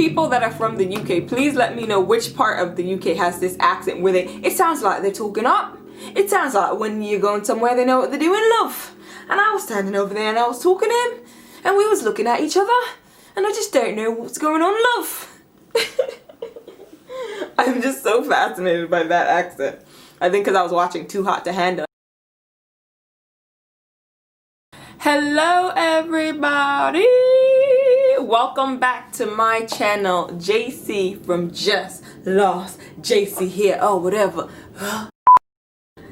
People that are from the UK, please let me know which part of the UK has this accent where it sounds like they're talking up. It sounds like when you're going somewhere they know what they're doing, love. And I was standing over there and I was talking to him and we was looking at each other and I just don't know what's going on, love. I'm just so fascinated by that accent. I think because I was watching Too Hot to Handle. Hello everybody! Welcome back to my channel, JC from Just Lost JC here. Oh, whatever.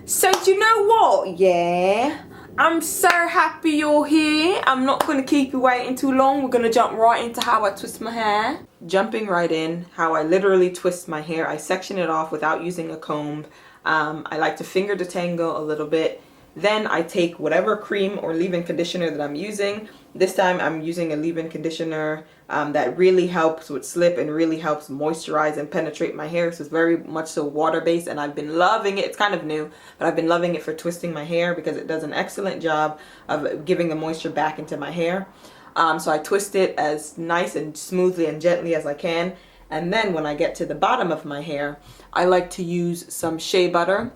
So you know what? Yeah, I'm so happy you're here. I'm not going to keep you waiting too long. We're going to jump right into how I twist my hair. Jumping right in, how I literally twist my hair. I section it off without using a comb. I like to finger detangle a little bit. Then I take whatever cream or leave-in conditioner that I'm using. This time I'm using a leave-in conditioner that really helps with slip and really helps moisturize and penetrate my hair. So it's very much so water-based and I've been loving it. It's kind of new, but I've been loving it for twisting my hair because it does an excellent job of giving the moisture back into my hair. So I twist it as nice and smoothly and gently as I can. And then when I get to the bottom of my hair, I like to use some shea butter.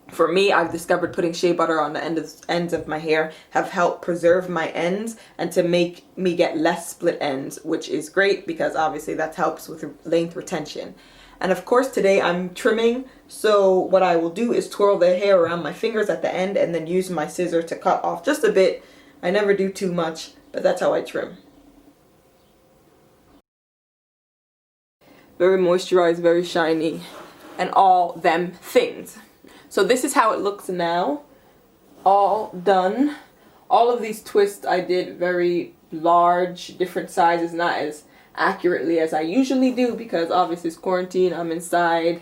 For me, I've discovered putting shea butter on the ends of my hair have helped preserve my ends and to make me get less split ends, which is great because obviously that helps with length retention. And of course today I'm trimming, so what I will do is twirl the hair around my fingers at the end and then use my scissor to cut off just a bit. I never do too much, but that's how I trim. Very moisturized, very shiny, and all them things. So this is how it looks now, all done. All of these twists I did very large, different sizes, not as accurately as I usually do because obviously it's quarantine, I'm inside,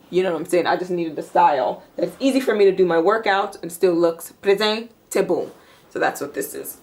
you know what I'm saying, I just needed the style that's easy for me to do my workout and still looks presentable. So that's what this is.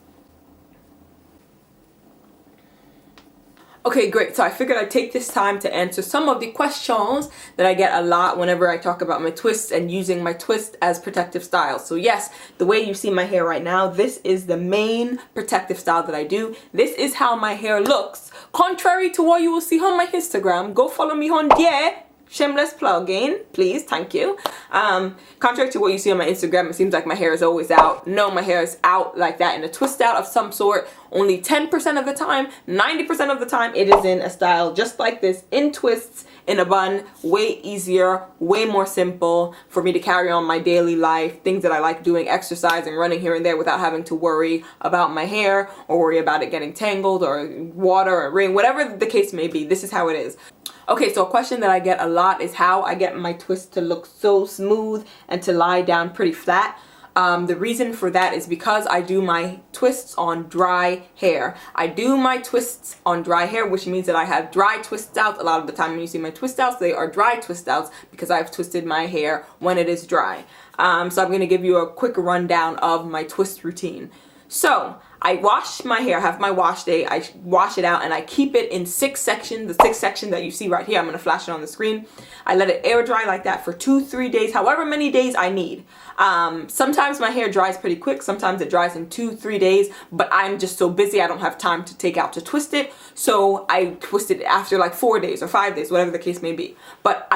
Okay, great. So I figured I'd take this time to answer some of the questions that I get a lot whenever I talk about my twists and using my twist as protective styles. So yes, the way you see my hair right now, this is the main protective style that I do. This is how my hair looks. Contrary to what you will see on my Instagram, go follow me on there. Shameless plug in, please, thank you. Contrary to what you see on my Instagram, it seems like my hair is always out. No, my hair is out like that in a twist out of some sort. Only 10% of the time, 90% of the time, it is in a style just like this, in twists, in a bun. Way easier, way more simple for me to carry on my daily life. Things that I like doing, exercise and running here and there without having to worry about my hair or worry about it getting tangled or water or rain, whatever the case may be. This is how it is. Okay, so a question that I get a lot is how I get my twist to look so smooth and to lie down pretty flat. The reason for that is because I do my twists on dry hair. I do my twists on dry hair, which means that I have dry twist outs. A lot of the time when you see my twist outs, they are dry twist outs because I've twisted my hair when it is dry. So I'm going to give you a quick rundown of my twist routine. So I wash my hair, have my wash day, I wash it out and I keep it in 6 sections, the 6 sections that you see right here. I'm going to flash it on the screen. I let it air dry like that for 2-3 days, however many days I need. Sometimes my hair dries pretty quick, sometimes it dries in 2-3 days, but I'm just so busy I don't have time to take out to twist it, so I twist it after like 4 days or 5 days, whatever the case may be. But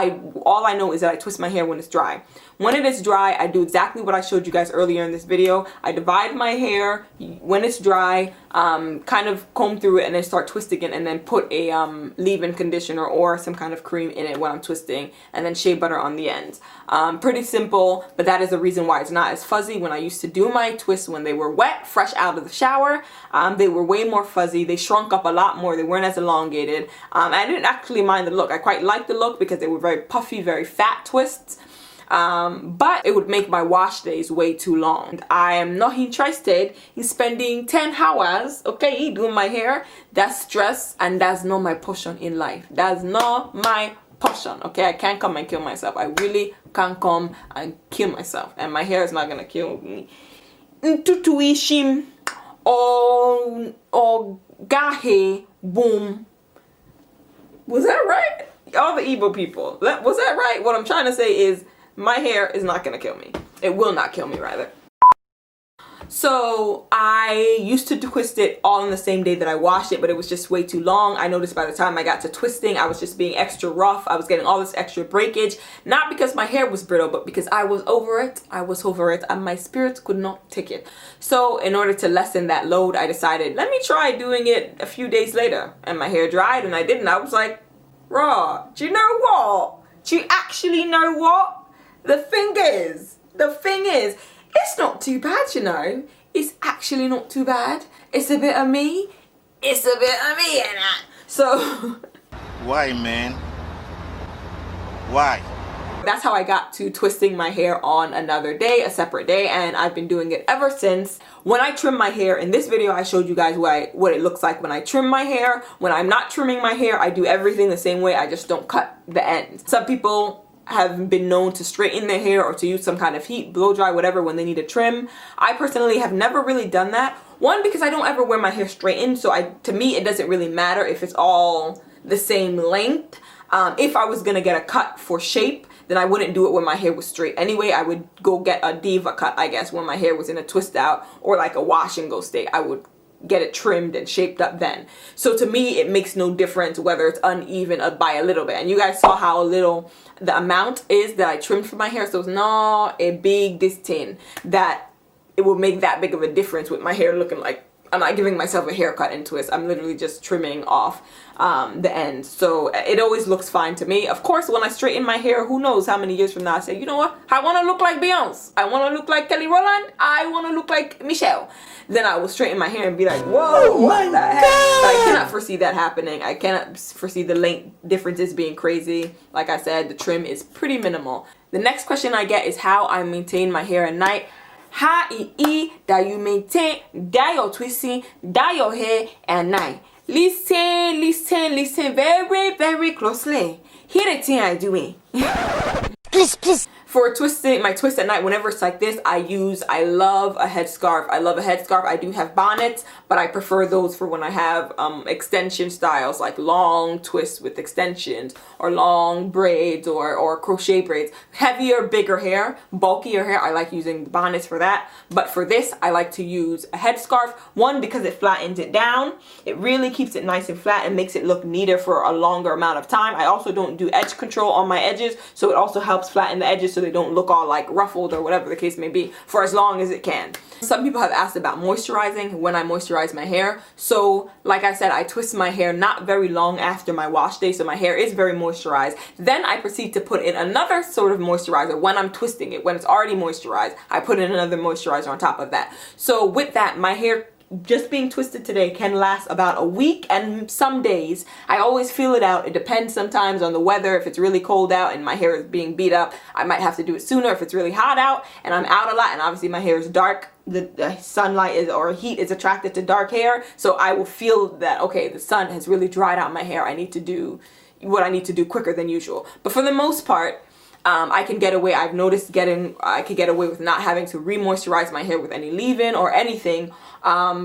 all I know is that I twist my hair when it's dry. When it is dry, I do exactly what I showed you guys earlier in this video. I divide my hair when it's dry, kind of comb through it and then start twisting it and then put a leave-in conditioner or some kind of cream in it when I'm twisting and then shea butter on the ends. Pretty simple, but that is the reason why it's not as fuzzy. When I used to do my twists when they were wet, fresh out of the shower, they were way more fuzzy. They shrunk up a lot more. They weren't as elongated. I didn't actually mind the look. I quite liked the look because they were very puffy, very fat twists. But it would make my wash days way too long. I am not interested in spending 10 hours, okay, doing my hair. That's stress and that's not my portion in life. That's not my portion, okay? I can't come and kill myself. I really can't come and kill myself. And my hair is not gonna kill me. Ntutuishim or gahe boom. Was that right? All the Igbo people. Was that right? What I'm trying to say is my hair is not gonna kill me. It will not kill me, rather. So I used to twist it all on the same day that I washed it, but it was just way too long. I noticed by the time I got to twisting, I was just being extra rough. I was getting all this extra breakage, not because my hair was brittle, but because I was over it. I was over it and my spirits could not take it. So in order to lessen that load, I decided, let me try doing it a few days later. And my hair dried and I didn't. I was like, raw, do you know what? Do you actually know what? The thing is, it's not too bad, you know. It's actually not too bad. It's a bit of me. It's a bit of me in it. So why, man? Why? That's how I got to twisting my hair on another day, a separate day, and I've been doing it ever since. When I trim my hair, in this video I showed you guys what it looks like when I trim my hair. When I'm not trimming my hair, I do everything the same way. I just don't cut the ends. Some people have been known to straighten their hair or to use some kind of heat, blow dry, whatever, when they need a trim. I personally have never really done that. One, because I don't ever wear my hair straightened, so to me it doesn't really matter if it's all the same length. If I was gonna get a cut for shape, then I wouldn't do it when my hair was straight anyway. I would go get a diva cut, I guess, when my hair was in a twist out or like a wash and go state. I would get it trimmed and shaped up then. So to me, it makes no difference whether it's uneven by a little bit. And you guys saw how little the amount is that I trimmed for my hair. So it's not a big distin that it will make that big of a difference with my hair looking like I'm not giving myself a haircut and twist. I'm literally just trimming off the ends. So it always looks fine to me. Of course, when I straighten my hair, who knows how many years from now I say, you know what? I want to look like Beyonce. I want to look like Kelly Rowland. I want to look like Michelle. Then I will straighten my hair and be like, whoa, what the heck? But I cannot foresee that happening. I cannot foresee the length differences being crazy. Like I said, the trim is pretty minimal. The next question I get is how I maintain my hair at night. How that you maintain that your twisting, that your hair at night. Listen very, very closely. Here the thing I doing. Please. For twisting, my twist at night, whenever it's like this, I love a headscarf. I love a headscarf. I do have bonnets, but I prefer those for when I have extension styles, like long twists with extensions, or long braids, or crochet braids. Heavier, bigger hair, bulkier hair, I like using bonnets for that. But for this, I like to use a headscarf. One, because it flattens it down. It really keeps it nice and flat and makes it look neater for a longer amount of time. I also don't do edge control on my edges, so it also helps flatten the edges so they don't look all like ruffled or whatever the case may be for as long as it can. Some people have asked about moisturizing, when I moisturize my hair. So like I said, I twist my hair not very long after my wash day, so my hair is very moisturized. Then I proceed to put in another sort of moisturizer when I'm twisting it. When it's already moisturized, I put in another moisturizer on top of that. So with that, my hair just being twisted today can last about a week, and some days I always feel it out. It depends sometimes on the weather. If it's really cold out and my hair is being beat up, I might have to do it sooner. If it's really hot out and I'm out a lot and obviously my hair is dark, the sunlight or heat is attracted to dark hair, so I will feel that, okay, the sun has really dried out my hair. I need to do what I need to do quicker than usual. But for the most part, I can get away. I've noticed I could get away with not having to re-moisturize my hair with any leave-in or anything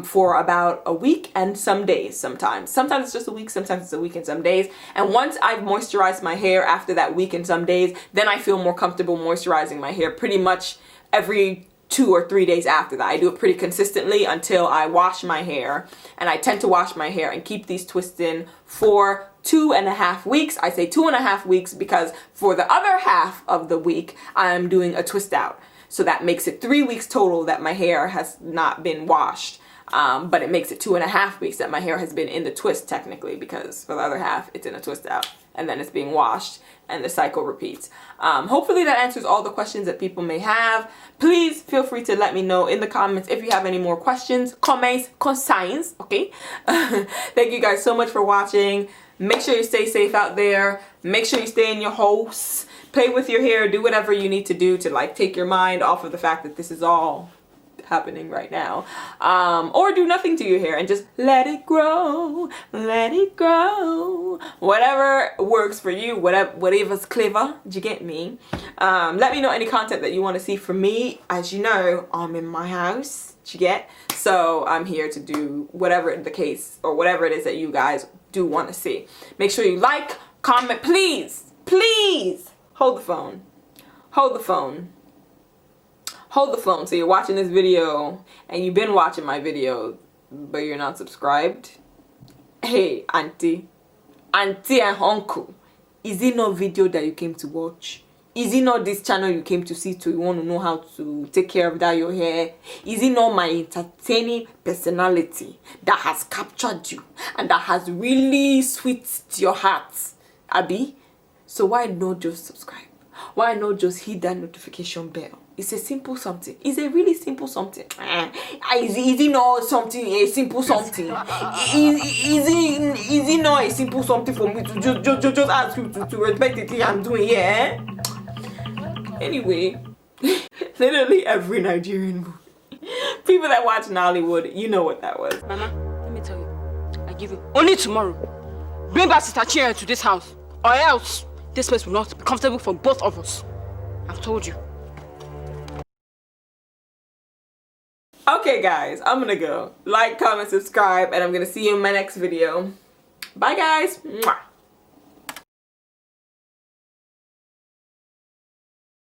for about a week and some days sometimes. Sometimes it's just a week, sometimes it's a week and some days. And once I've moisturized my hair after that week and some days, then I feel more comfortable moisturizing my hair pretty much every 2 or 3 days after that. I do it pretty consistently until I wash my hair, and I tend to wash my hair and keep these twists in for 2.5 weeks. I say 2.5 weeks because for the other half of the week, I'm doing a twist out. So that makes it 3 weeks total that my hair has not been washed. But it makes it 2.5 weeks that my hair has been in the twist technically, because for the other half, it's in a twist out and then it's being washed and the cycle repeats. Hopefully that answers all the questions that people may have. Please feel free to let me know in the comments if you have any more questions, comments, concerns, okay? Thank you guys so much for watching. Make sure you stay safe out there. Make sure you stay in your house. Play with your hair. Do whatever you need to do to like take your mind off of the fact that this is all happening right now. Or do nothing to your hair and just let it grow. Let it grow. Whatever works for you. Whatever's clever. Do you get me? Let me know any content that you want to see from me. As you know, I'm in my house. Do you get? So I'm here to do whatever the case or whatever it is that you guys do want to see. Make sure you like, comment, please, please hold the phone. Hold the phone. hold the phone. So you're watching this video and you've been watching my video, but you're not subscribed. Hey, auntie and uncle, is it not video that you came to watch? Is it not this channel you came to see to you want to know how to take care of that your hair? Is it not my entertaining personality that has captured you and that has really sweetened your heart, Abby? So why not just subscribe? Why not just hit that notification bell? It's a simple something. It's a really simple something. Is it not something, a simple something? Is it not a simple something for me to just ask you to respect the thing I'm doing here? Anyway, literally every Nigerian movie. People that watch Nollywood, you know what that was. Mama, let me tell you. I give you only tomorrow. Bring back Sister Chinenye to this house, or else this place will not be comfortable for both of us. I've told you. Okay guys, I'm gonna go. Like, comment, subscribe, and I'm gonna see you in my next video. Bye guys. Mwah.